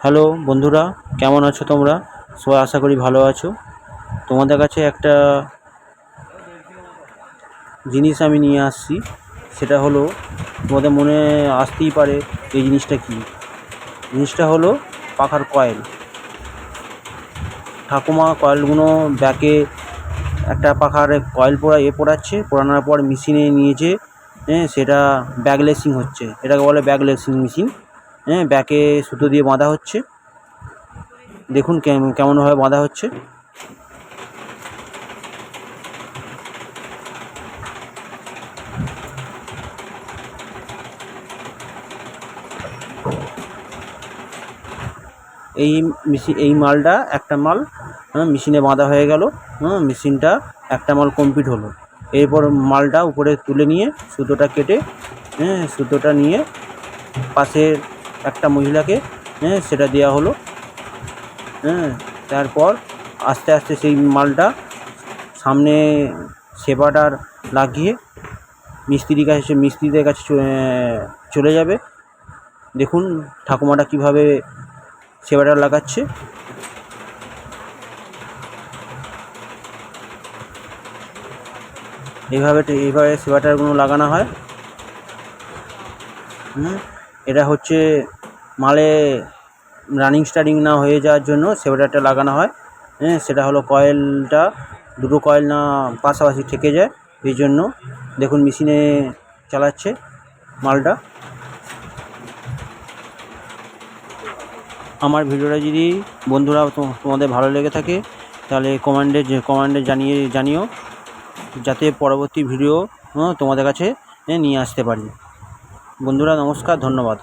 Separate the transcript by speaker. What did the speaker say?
Speaker 1: Hello বন্ধুরা, কেমন আছো তোমরা? সবাই আশা করি ভালো আছো। তোমাদের কাছে একটা জিনিস আমি নিয়ে আসছি, সেটা হলো তোমাদের মনে আসতেই পারে এই জিনিসটা কী। জিনিসটা হলো পাখার কয়েল। ঠাকুমা কয়েলগুলো ব্যাকে একটা পাখার কয়েল পোড়ানোর পর মেশিনে নিয়েছে। সেটা ব্যাকলেসিং হচ্ছে, এটাকে বলে ব্যাকলেসিং মেশিন। ব্যাকে সুতো দিয়ে বাঁধা হচ্ছে। দেখুন কেমনভাবে বাঁধা হচ্ছে। এই মালটা একটা মাল মেশিনে বাঁধা হয়ে গেল। মেশিনটা একটা মাল কমপ্লিট হলো। এরপর মালটা উপরে তুলে নিয়ে সুতোটা কেটে সুতোটা নিয়ে পাশের একটা মহিলাকে সেটা দেওয়া হলো। তারপর আস্তে আস্তে সেই মালটা সামনে সেপাটার লাগিয়ে মিস্ত্রিদের কাছে চলে যাবে। দেখুন ঠাকুমাটা কীভাবে সেপাটার লাগাচ্ছে। এইভাবে সেপাটারগুলো লাগানো হয়। এটা হচ্ছে মালে রানিং স্টার্টিং না হয়ে যাওয়ার জন্য সেপাটারটা লাগানো হয়। সেটা হলো কয়েলটা দুটো কয়েল না পাশাপাশি থেকে যায়, এই জন্য। দেখুন মেশিনে চালাচ্ছে মালটা। আমার ভিডিওটা যদি বন্ধুরা তোমাদের ভালো লেগে থাকে তাহলে কমেন্টে জানিও, যাতে পরবর্তী ভিডিও তোমাদের কাছে নিয়ে আসতে পারি। বন্ধুরা নমস্কার, ধন্যবাদ।